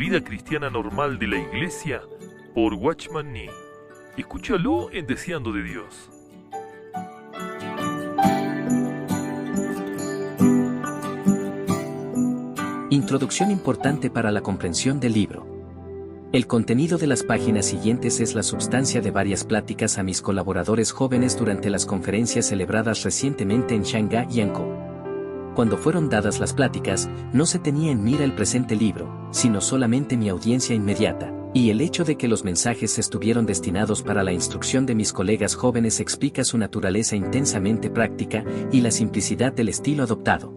vida cristiana normal de la Iglesia por Watchman Nee. Escúchalo en Deseando de Dios. Introducción importante para la comprensión del libro. El contenido de las páginas siguientes es la substancia de varias pláticas a mis colaboradores jóvenes durante las conferencias celebradas recientemente en Shanghái y Angkor. Cuando fueron dadas las pláticas, no se tenía en mira el presente libro, sino solamente mi audiencia inmediata, y el hecho de que los mensajes estuvieron destinados para la instrucción de mis colegas jóvenes explica su naturaleza intensamente práctica y la simplicidad del estilo adoptado.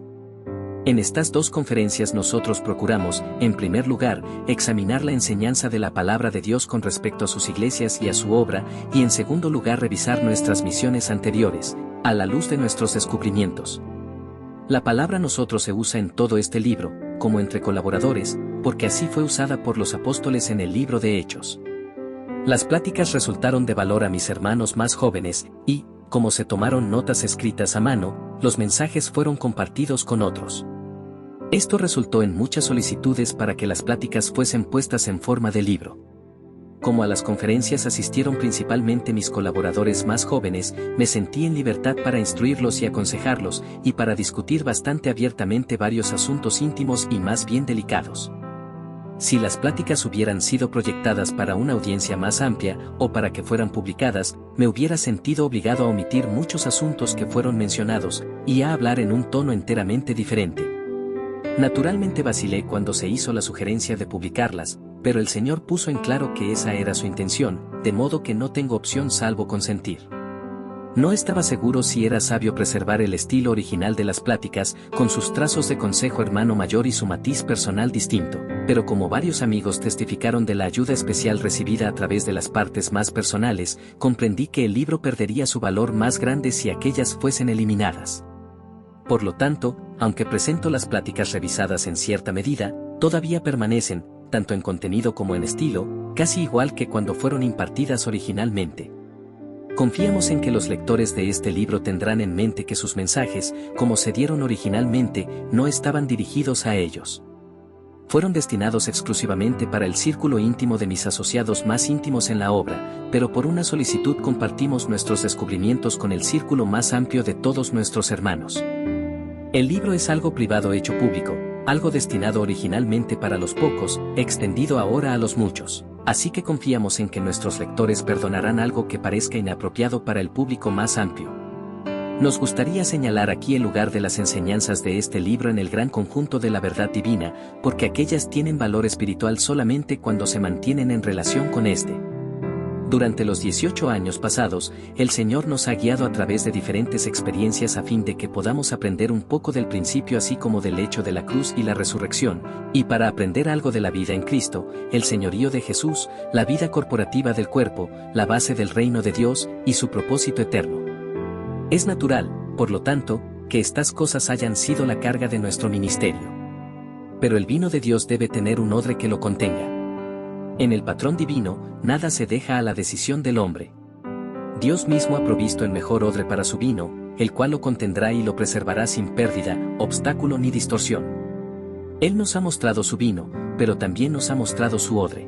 En estas dos conferencias nosotros procuramos, en primer lugar, examinar la enseñanza de la palabra de Dios con respecto a sus iglesias y a su obra, y en segundo lugar revisar nuestras misiones anteriores, a la luz de nuestros descubrimientos. La palabra nosotros se usa en todo este libro, como entre colaboradores, porque así fue usada por los apóstoles en el libro de Hechos. Las pláticas resultaron de valor a mis hermanos más jóvenes, y, como se tomaron notas escritas a mano, los mensajes fueron compartidos con otros. Esto resultó en muchas solicitudes para que las pláticas fuesen puestas en forma de libro. Como a las conferencias asistieron principalmente mis colaboradores más jóvenes, me sentí en libertad para instruirlos y aconsejarlos, y para discutir bastante abiertamente varios asuntos íntimos y más bien delicados. Si las pláticas hubieran sido proyectadas para una audiencia más amplia, o para que fueran publicadas, me hubiera sentido obligado a omitir muchos asuntos que fueron mencionados, y a hablar en un tono enteramente diferente. Naturalmente vacilé cuando se hizo la sugerencia de publicarlas, pero el Señor puso en claro que esa era su intención, de modo que no tengo opción salvo consentir. No estaba seguro si era sabio preservar el estilo original de las pláticas, con sus trazos de consejo hermano mayor y su matiz personal distinto, pero como varios amigos testificaron de la ayuda especial recibida a través de las partes más personales, comprendí que el libro perdería su valor más grande si aquellas fuesen eliminadas. Por lo tanto, aunque presento las pláticas revisadas en cierta medida, todavía permanecen, tanto en contenido como en estilo, casi igual que cuando fueron impartidas originalmente. Confiamos en que los lectores de este libro tendrán en mente que sus mensajes, como se dieron originalmente, no estaban dirigidos a ellos. Fueron destinados exclusivamente para el círculo íntimo de mis asociados más íntimos en la obra, pero por una solicitud compartimos nuestros descubrimientos con el círculo más amplio de todos nuestros hermanos. El libro es algo privado hecho público, algo destinado originalmente para los pocos, extendido ahora a los muchos. Así que confiamos en que nuestros lectores perdonarán algo que parezca inapropiado para el público más amplio. Nos gustaría señalar aquí el lugar de las enseñanzas de este libro en el gran conjunto de la verdad divina, porque aquellas tienen valor espiritual solamente cuando se mantienen en relación con este. Durante los 18 años pasados, el Señor nos ha guiado a través de diferentes experiencias a fin de que podamos aprender un poco del principio así como del hecho de la cruz y la resurrección, y para aprender algo de la vida en Cristo, el señorío de Jesús, la vida corporativa del cuerpo, la base del reino de Dios, y su propósito eterno. Es natural, por lo tanto, que estas cosas hayan sido la carga de nuestro ministerio. Pero el vino de Dios debe tener un odre que lo contenga. En el patrón divino, nada se deja a la decisión del hombre. Dios mismo ha provisto el mejor odre para su vino, el cual lo contendrá y lo preservará sin pérdida, obstáculo ni distorsión. Él nos ha mostrado su vino, pero también nos ha mostrado su odre.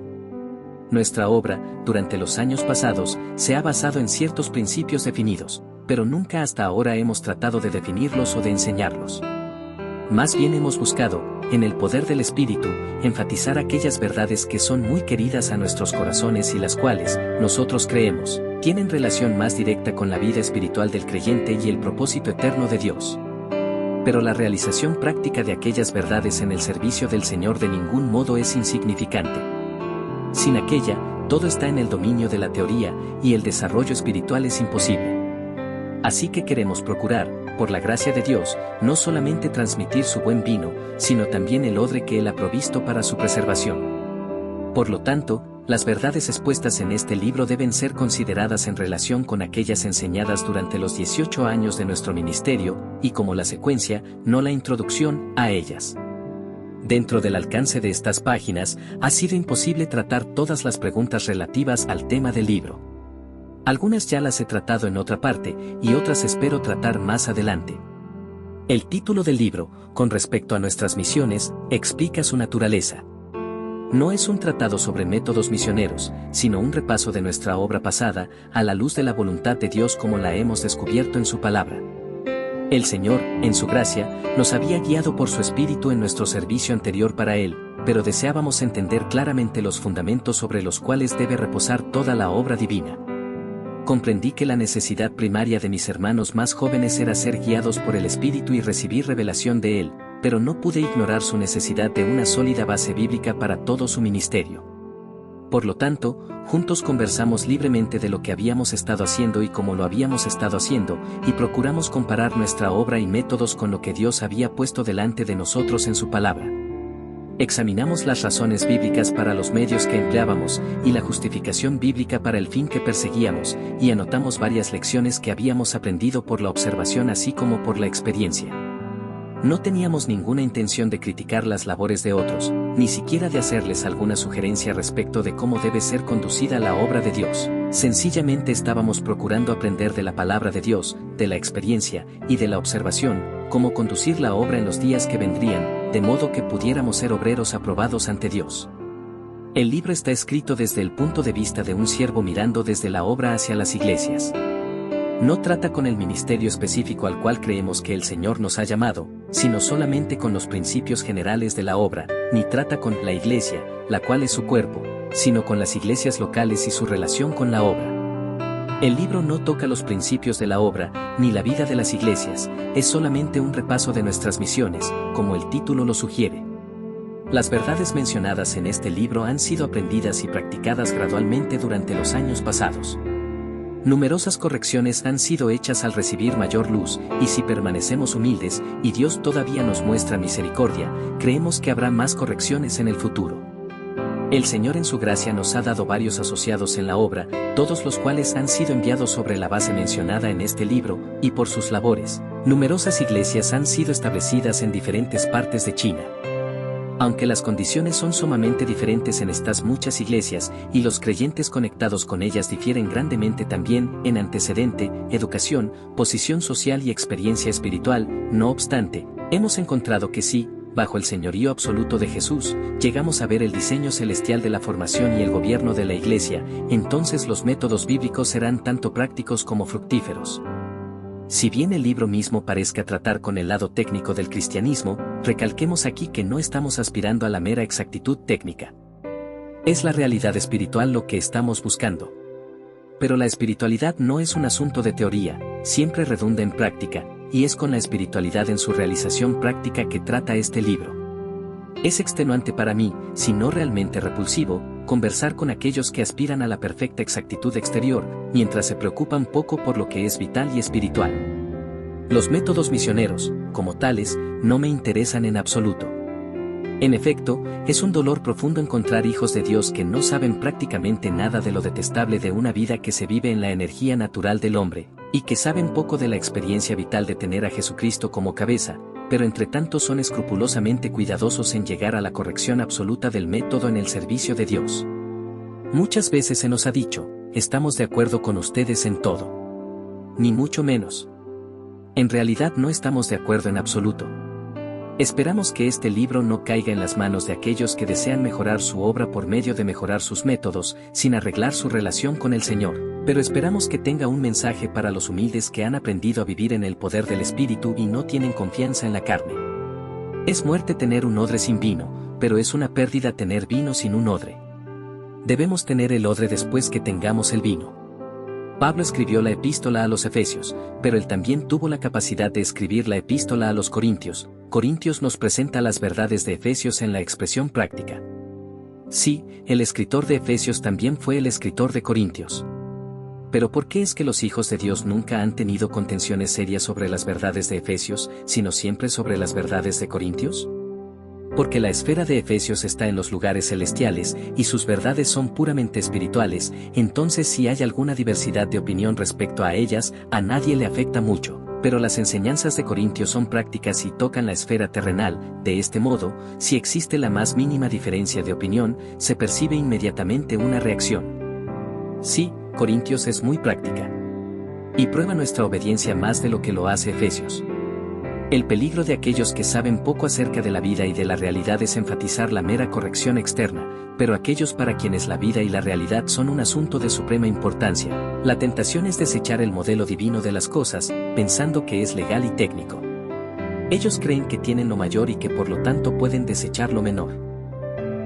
Nuestra obra, durante los años pasados, se ha basado en ciertos principios definidos, pero nunca hasta ahora hemos tratado de definirlos o de enseñarlos. Más bien hemos buscado, en el poder del Espíritu, enfatizar aquellas verdades que son muy queridas a nuestros corazones y las cuales, nosotros creemos, tienen relación más directa con la vida espiritual del creyente y el propósito eterno de Dios. Pero la realización práctica de aquellas verdades en el servicio del Señor de ningún modo es insignificante. Sin aquella, todo está en el dominio de la teoría, y el desarrollo espiritual es imposible. Así que queremos procurar, por la gracia de Dios, no solamente transmitir su buen vino, sino también el odre que Él ha provisto para su preservación. Por lo tanto, las verdades expuestas en este libro deben ser consideradas en relación con aquellas enseñadas durante los 18 años de nuestro ministerio, y como la secuencia, no la introducción, a ellas. Dentro del alcance de estas páginas, ha sido imposible tratar todas las preguntas relativas al tema del libro. Algunas ya las he tratado en otra parte, y otras espero tratar más adelante. El título del libro, con respecto a nuestras misiones, explica su naturaleza. No es un tratado sobre métodos misioneros, sino un repaso de nuestra obra pasada, a la luz de la voluntad de Dios como la hemos descubierto en su palabra. El Señor, en su gracia, nos había guiado por su Espíritu en nuestro servicio anterior para Él, pero deseábamos entender claramente los fundamentos sobre los cuales debe reposar toda la obra divina. Comprendí que la necesidad primaria de mis hermanos más jóvenes era ser guiados por el Espíritu y recibir revelación de Él, pero no pude ignorar su necesidad de una sólida base bíblica para todo su ministerio. Por lo tanto, juntos conversamos libremente de lo que habíamos estado haciendo y cómo lo habíamos estado haciendo, y procuramos comparar nuestra obra y métodos con lo que Dios había puesto delante de nosotros en su palabra. Examinamos las razones bíblicas para los medios que empleábamos, y la justificación bíblica para el fin que perseguíamos, y anotamos varias lecciones que habíamos aprendido por la observación así como por la experiencia. No teníamos ninguna intención de criticar las labores de otros, ni siquiera de hacerles alguna sugerencia respecto de cómo debe ser conducida la obra de Dios. Sencillamente estábamos procurando aprender de la palabra de Dios, de la experiencia y de la observación, cómo conducir la obra en los días que vendrían, de modo que pudiéramos ser obreros aprobados ante Dios. El libro está escrito desde el punto de vista de un siervo mirando desde la obra hacia las iglesias. No trata con el ministerio específico al cual creemos que el Señor nos ha llamado, sino solamente con los principios generales de la obra, ni trata con la iglesia, la cual es su cuerpo, sino con las iglesias locales y su relación con la obra. El libro no toca los principios de la obra, ni la vida de las iglesias, es solamente un repaso de nuestras misiones, como el título lo sugiere. Las verdades mencionadas en este libro han sido aprendidas y practicadas gradualmente durante los años pasados. Numerosas correcciones han sido hechas al recibir mayor luz, y si permanecemos humildes, y Dios todavía nos muestra misericordia, creemos que habrá más correcciones en el futuro. El Señor en su gracia nos ha dado varios asociados en la obra, todos los cuales han sido enviados sobre la base mencionada en este libro, y por sus labores, numerosas iglesias han sido establecidas en diferentes partes de China. Aunque las condiciones son sumamente diferentes en estas muchas iglesias, y los creyentes conectados con ellas difieren grandemente también en antecedente, educación, posición social y experiencia espiritual, no obstante, hemos encontrado que sí, bajo el señorío absoluto de Jesús, llegamos a ver el diseño celestial de la formación y el gobierno de la iglesia, entonces los métodos bíblicos serán tanto prácticos como fructíferos. Si bien el libro mismo parezca tratar con el lado técnico del cristianismo, recalquemos aquí que no estamos aspirando a la mera exactitud técnica. Es la realidad espiritual lo que estamos buscando. Pero la espiritualidad no es un asunto de teoría, siempre redunda en práctica, y es con la espiritualidad en su realización práctica que trata este libro. Es extenuante para mí, si no realmente repulsivo, conversar con aquellos que aspiran a la perfecta exactitud exterior, mientras se preocupan poco por lo que es vital y espiritual. Los métodos misioneros, como tales, no me interesan en absoluto. En efecto, es un dolor profundo encontrar hijos de Dios que no saben prácticamente nada de lo detestable de una vida que se vive en la energía natural del hombre, y que saben poco de la experiencia vital de tener a Jesucristo como cabeza, pero entre tanto son escrupulosamente cuidadosos en llegar a la corrección absoluta del método en el servicio de Dios. Muchas veces se nos ha dicho, estamos de acuerdo con ustedes en todo. Ni mucho menos. En realidad no estamos de acuerdo en absoluto. Esperamos que este libro no caiga en las manos de aquellos que desean mejorar su obra por medio de mejorar sus métodos, sin arreglar su relación con el Señor, pero esperamos que tenga un mensaje para los humildes que han aprendido a vivir en el poder del Espíritu y no tienen confianza en la carne. Es muerte tener un odre sin vino, pero es una pérdida tener vino sin un odre. Debemos tener el odre después que tengamos el vino. Pablo escribió la epístola a los Efesios, pero él también tuvo la capacidad de escribir la epístola a los Corintios. Corintios nos presenta las verdades de Efesios en la expresión práctica. Sí, el escritor de Efesios también fue el escritor de Corintios. Pero ¿por qué es que los hijos de Dios nunca han tenido contenciones serias sobre las verdades de Efesios, sino siempre sobre las verdades de Corintios? Porque la esfera de Efesios está en los lugares celestiales, y sus verdades son puramente espirituales, entonces si hay alguna diversidad de opinión respecto a ellas, a nadie le afecta mucho. Pero las enseñanzas de Corintios son prácticas y tocan la esfera terrenal, de este modo, si existe la más mínima diferencia de opinión, se percibe inmediatamente una reacción. Sí, Corintios es muy práctica. Y prueba nuestra obediencia más de lo que lo hace Efesios. El peligro de aquellos que saben poco acerca de la vida y de la realidad es enfatizar la mera corrección externa, pero aquellos para quienes la vida y la realidad son un asunto de suprema importancia, la tentación es desechar el modelo divino de las cosas, pensando que es legal y técnico. Ellos creen que tienen lo mayor y que por lo tanto pueden desechar lo menor.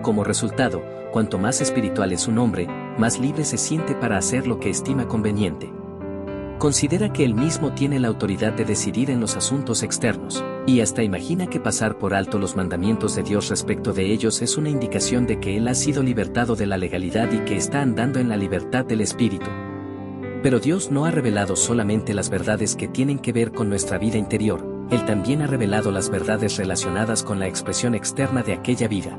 Como resultado, cuanto más espiritual es un hombre, más libre se siente para hacer lo que estima conveniente. Considera que él mismo tiene la autoridad de decidir en los asuntos externos, y hasta imagina que pasar por alto los mandamientos de Dios respecto de ellos es una indicación de que él ha sido libertado de la legalidad y que está andando en la libertad del Espíritu. Pero Dios no ha revelado solamente las verdades que tienen que ver con nuestra vida interior, Él también ha revelado las verdades relacionadas con la expresión externa de aquella vida.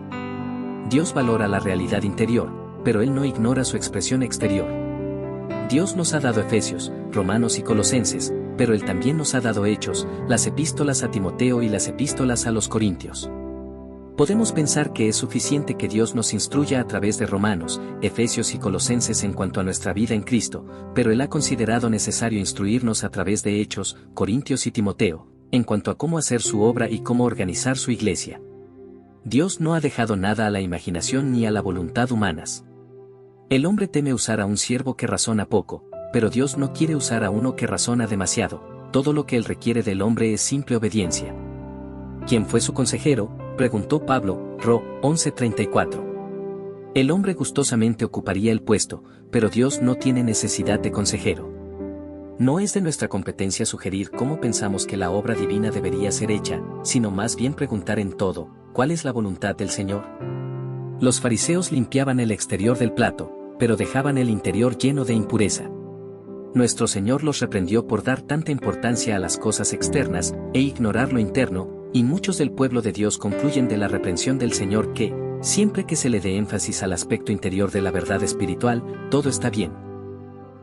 Dios valora la realidad interior, pero Él no ignora su expresión exterior. Dios nos ha dado Efesios, Romanos y Colosenses, pero Él también nos ha dado Hechos, las epístolas a Timoteo y las epístolas a los Corintios. Podemos pensar que es suficiente que Dios nos instruya a través de Romanos, Efesios y Colosenses en cuanto a nuestra vida en Cristo, pero Él ha considerado necesario instruirnos a través de Hechos, Corintios y Timoteo, en cuanto a cómo hacer su obra y cómo organizar su iglesia. Dios no ha dejado nada a la imaginación ni a la voluntad humanas. El hombre teme usar a un siervo que razona poco, pero Dios no quiere usar a uno que razona demasiado. Todo lo que Él requiere del hombre es simple obediencia. ¿Quién fue su consejero?, preguntó Pablo, Ro. 11:34. El hombre gustosamente ocuparía el puesto, pero Dios no tiene necesidad de consejero. No es de nuestra competencia sugerir cómo pensamos que la obra divina debería ser hecha, sino más bien preguntar en todo, ¿cuál es la voluntad del Señor? Los fariseos limpiaban el exterior del plato, pero dejaban el interior lleno de impureza. Nuestro Señor los reprendió por dar tanta importancia a las cosas externas, e ignorar lo interno, y muchos del pueblo de Dios concluyen de la reprensión del Señor que, siempre que se le dé énfasis al aspecto interior de la verdad espiritual, todo está bien.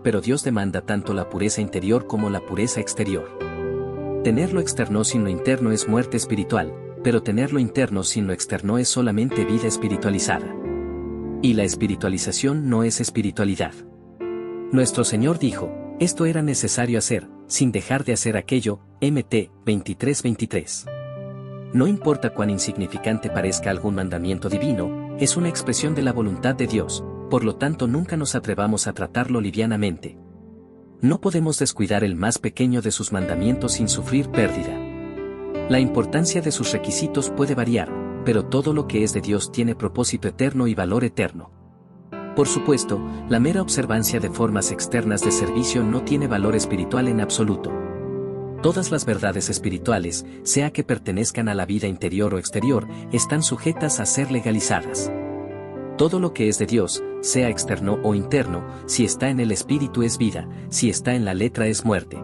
Pero Dios demanda tanto la pureza interior como la pureza exterior. Tener lo externo sin lo interno es muerte espiritual, pero tener lo interno sin lo externo es solamente vida espiritualizada. Y la espiritualización no es espiritualidad. Nuestro Señor dijo, esto era necesario hacer, sin dejar de hacer aquello, Mt. 23:23. No importa cuán insignificante parezca algún mandamiento divino, es una expresión de la voluntad de Dios, por lo tanto nunca nos atrevamos a tratarlo livianamente. No podemos descuidar el más pequeño de sus mandamientos sin sufrir pérdida. La importancia de sus requisitos puede variar, pero todo lo que es de Dios tiene propósito eterno y valor eterno. Por supuesto, la mera observancia de formas externas de servicio no tiene valor espiritual en absoluto. Todas las verdades espirituales, sea que pertenezcan a la vida interior o exterior, están sujetas a ser legalizadas. Todo lo que es de Dios, sea externo o interno, si está en el espíritu es vida, si está en la letra es muerte.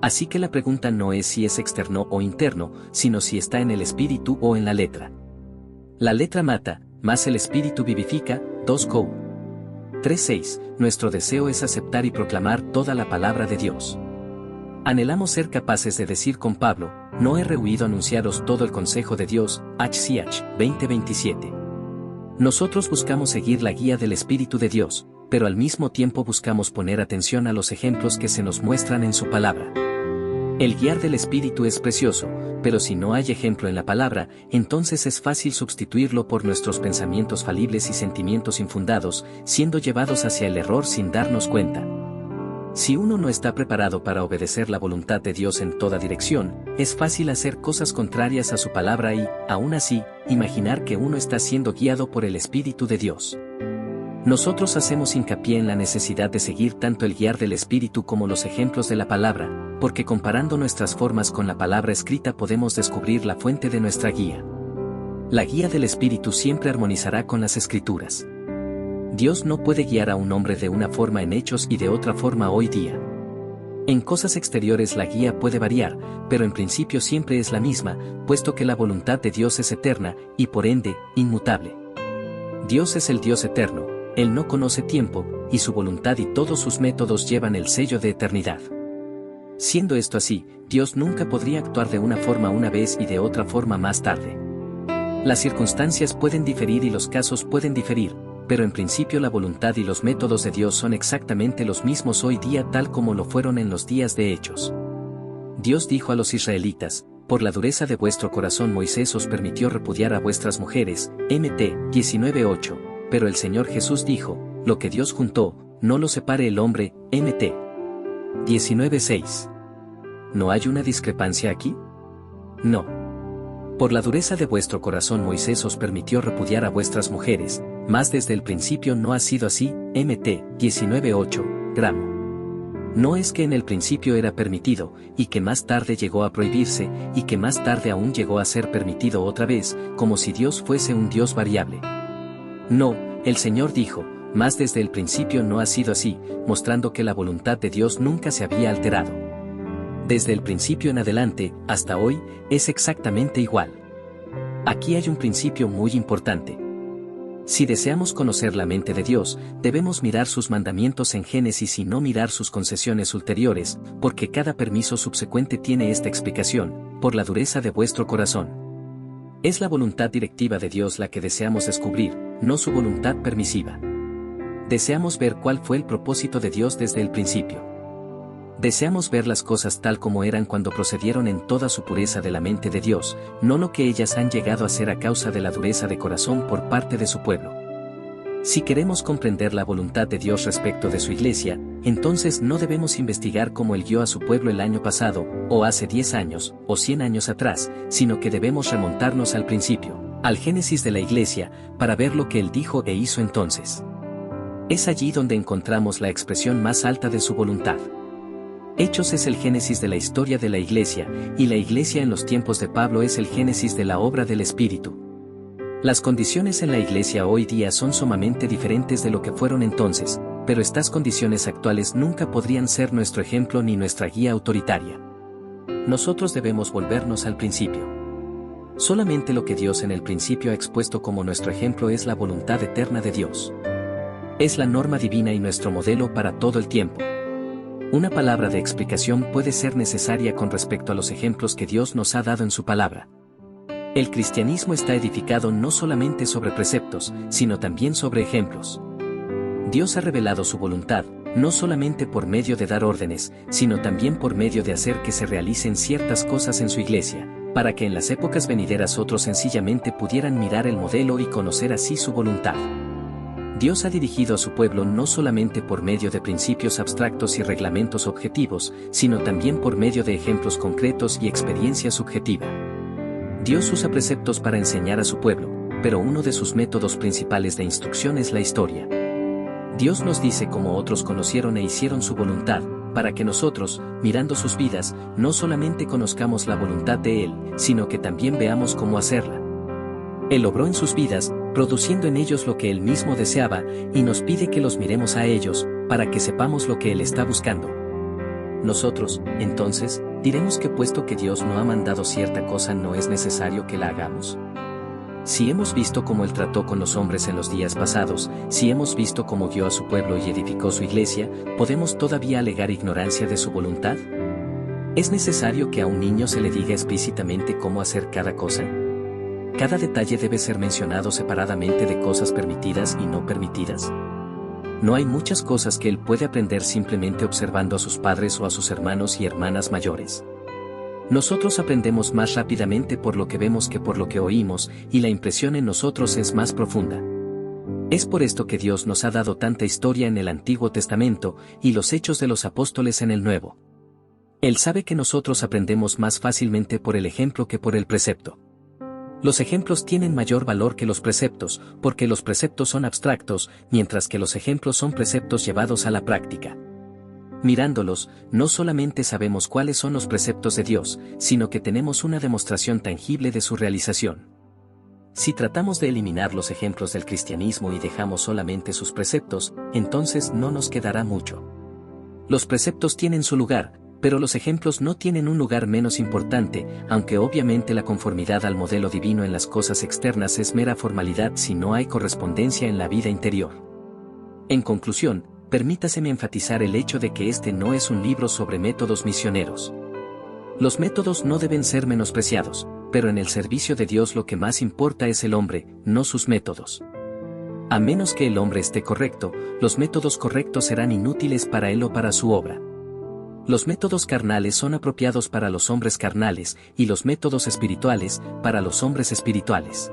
Así que la pregunta no es si es externo o interno, sino si está en el espíritu o en la letra. La letra mata, mas el espíritu vivifica. 2 Cor. 3:6. Nuestro deseo es aceptar y proclamar toda la palabra de Dios. Anhelamos ser capaces de decir con Pablo, no he rehuido anunciaros todo el consejo de Dios, HCH 20:27. Nosotros buscamos seguir la guía del Espíritu de Dios, pero al mismo tiempo buscamos poner atención a los ejemplos que se nos muestran en su palabra. El guiar del Espíritu es precioso, pero si no hay ejemplo en la palabra, entonces es fácil sustituirlo por nuestros pensamientos falibles y sentimientos infundados, siendo llevados hacia el error sin darnos cuenta. Si uno no está preparado para obedecer la voluntad de Dios en toda dirección, es fácil hacer cosas contrarias a su palabra y, aún así, imaginar que uno está siendo guiado por el Espíritu de Dios. Nosotros hacemos hincapié en la necesidad de seguir tanto el guiar del Espíritu como los ejemplos de la palabra, porque comparando nuestras formas con la palabra escrita podemos descubrir la fuente de nuestra guía. La guía del Espíritu siempre armonizará con las Escrituras. Dios no puede guiar a un hombre de una forma en hechos y de otra forma hoy día. En cosas exteriores la guía puede variar, pero en principio siempre es la misma, puesto que la voluntad de Dios es eterna, y por ende, inmutable. Dios es el Dios eterno. Él no conoce tiempo, y su voluntad y todos sus métodos llevan el sello de eternidad. Siendo esto así, Dios nunca podría actuar de una forma una vez y de otra forma más tarde. Las circunstancias pueden diferir y los casos pueden diferir, pero en principio la voluntad y los métodos de Dios son exactamente los mismos hoy día tal como lo fueron en los días de Hechos. Dios dijo a los israelitas, por la dureza de vuestro corazón Moisés os permitió repudiar a vuestras mujeres, Mt. 19:8. pero el Señor Jesús dijo, lo que Dios juntó, no lo separe el hombre. Mt. 19:6. ¿No hay una discrepancia aquí? No. Por la dureza de vuestro corazón Moisés os permitió repudiar a vuestras mujeres, mas desde el principio no ha sido así. Mt. 19:8, gramo. No es que en el principio era permitido, y que más tarde llegó a prohibirse, y que más tarde aún llegó a ser permitido otra vez, como si Dios fuese un Dios variable. No, el Señor dijo, mas desde el principio no ha sido así, mostrando que la voluntad de Dios nunca se había alterado. Desde el principio en adelante, hasta hoy, es exactamente igual. Aquí hay un principio muy importante. Si deseamos conocer la mente de Dios, debemos mirar sus mandamientos en Génesis y no mirar sus concesiones ulteriores, porque cada permiso subsecuente tiene esta explicación, por la dureza de vuestro corazón. Es la voluntad directiva de Dios la que deseamos descubrir, no su voluntad permisiva. Deseamos ver cuál fue el propósito de Dios desde el principio. Deseamos ver las cosas tal como eran cuando procedieron en toda su pureza de la mente de Dios, no lo que ellas han llegado a ser a causa de la dureza de corazón por parte de su pueblo. Si queremos comprender la voluntad de Dios respecto de su iglesia, entonces no debemos investigar cómo Él guió a su pueblo el año pasado, o hace 10 años, o 100 años atrás, sino que debemos remontarnos al principio, al Génesis de la iglesia, para ver lo que Él dijo e hizo entonces. Es allí donde encontramos la expresión más alta de su voluntad. Hechos es el génesis de la historia de la iglesia, y la iglesia en los tiempos de Pablo es el génesis de la obra del Espíritu. Las condiciones en la iglesia hoy día son sumamente diferentes de lo que fueron entonces, pero estas condiciones actuales nunca podrían ser nuestro ejemplo ni nuestra guía autoritaria. Nosotros debemos volvernos al principio. Solamente lo que Dios en el principio ha expuesto como nuestro ejemplo es la voluntad eterna de Dios. Es la norma divina y nuestro modelo para todo el tiempo. Una palabra de explicación puede ser necesaria con respecto a los ejemplos que Dios nos ha dado en su palabra. El cristianismo está edificado no solamente sobre preceptos, sino también sobre ejemplos. Dios ha revelado su voluntad, no solamente por medio de dar órdenes, sino también por medio de hacer que se realicen ciertas cosas en su iglesia, para que en las épocas venideras otros sencillamente pudieran mirar el modelo y conocer así su voluntad. Dios ha dirigido a su pueblo no solamente por medio de principios abstractos y reglamentos objetivos, sino también por medio de ejemplos concretos y experiencia subjetiva. Dios usa preceptos para enseñar a su pueblo, pero uno de sus métodos principales de instrucción es la historia. Dios nos dice cómo otros conocieron e hicieron su voluntad, para que nosotros, mirando sus vidas, no solamente conozcamos la voluntad de Él, sino que también veamos cómo hacerla. Él obró en sus vidas, produciendo en ellos lo que Él mismo deseaba, y nos pide que los miremos a ellos, para que sepamos lo que Él está buscando. Nosotros, entonces, diremos que puesto que Dios no ha mandado cierta cosa no es necesario que la hagamos. Si hemos visto cómo Él trató con los hombres en los días pasados, si hemos visto cómo guió a su pueblo y edificó su iglesia, ¿podemos todavía alegar ignorancia de su voluntad? ¿Es necesario que a un niño se le diga explícitamente cómo hacer cada cosa? ¿Cada detalle debe ser mencionado separadamente de cosas permitidas y no permitidas? No hay muchas cosas que él puede aprender simplemente observando a sus padres o a sus hermanos y hermanas mayores. Nosotros aprendemos más rápidamente por lo que vemos que por lo que oímos, y la impresión en nosotros es más profunda. Es por esto que Dios nos ha dado tanta historia en el Antiguo Testamento, y los hechos de los apóstoles en el Nuevo. Él sabe que nosotros aprendemos más fácilmente por el ejemplo que por el precepto. Los ejemplos tienen mayor valor que los preceptos, porque los preceptos son abstractos, mientras que los ejemplos son preceptos llevados a la práctica. Mirándolos, no solamente sabemos cuáles son los preceptos de Dios, sino que tenemos una demostración tangible de su realización. Si tratamos de eliminar los ejemplos del cristianismo y dejamos solamente sus preceptos, entonces no nos quedará mucho. Los preceptos tienen su lugar, pero los ejemplos no tienen un lugar menos importante, aunque obviamente la conformidad al modelo divino en las cosas externas es mera formalidad si no hay correspondencia en la vida interior. En conclusión, permítaseme enfatizar el hecho de que este no es un libro sobre métodos misioneros. Los métodos no deben ser menospreciados, pero en el servicio de Dios lo que más importa es el hombre, no sus métodos. A menos que el hombre esté correcto, los métodos correctos serán inútiles para él o para su obra. Los métodos carnales son apropiados para los hombres carnales, y los métodos espirituales, para los hombres espirituales.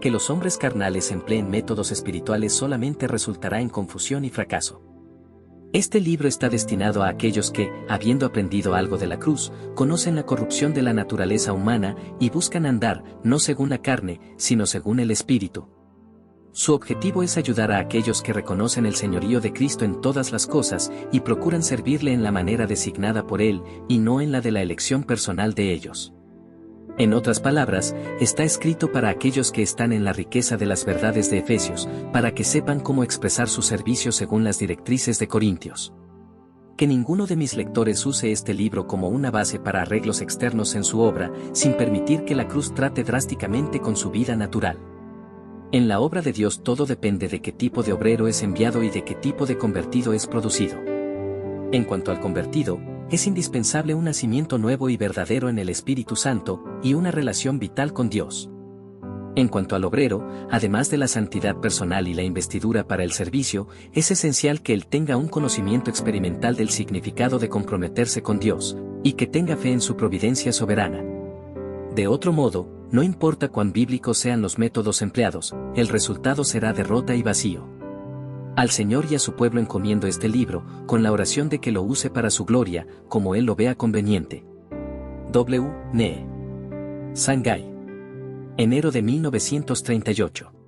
Que los hombres carnales empleen métodos espirituales solamente resultará en confusión y fracaso. Este libro está destinado a aquellos que, habiendo aprendido algo de la cruz, conocen la corrupción de la naturaleza humana y buscan andar, no según la carne, sino según el Espíritu. Su objetivo es ayudar a aquellos que reconocen el señorío de Cristo en todas las cosas y procuran servirle en la manera designada por Él y no en la de la elección personal de ellos. En otras palabras, está escrito para aquellos que están en la riqueza de las verdades de Efesios, para que sepan cómo expresar su servicio según las directrices de Corintios. Que ninguno de mis lectores use este libro como una base para arreglos externos en su obra, sin permitir que la cruz trate drásticamente con su vida natural. En la obra de Dios todo depende de qué tipo de obrero es enviado y de qué tipo de convertido es producido. En cuanto al convertido, es indispensable un nacimiento nuevo y verdadero en el Espíritu Santo, y una relación vital con Dios. En cuanto al obrero, además de la santidad personal y la investidura para el servicio, es esencial que él tenga un conocimiento experimental del significado de comprometerse con Dios, y que tenga fe en su providencia soberana. De otro modo, no importa cuán bíblicos sean los métodos empleados, el resultado será derrota y vacío. Al Señor y a su pueblo encomiendo este libro, con la oración de que lo use para su gloria, como Él lo vea conveniente. W. Ne. Shanghái. Enero de 1938.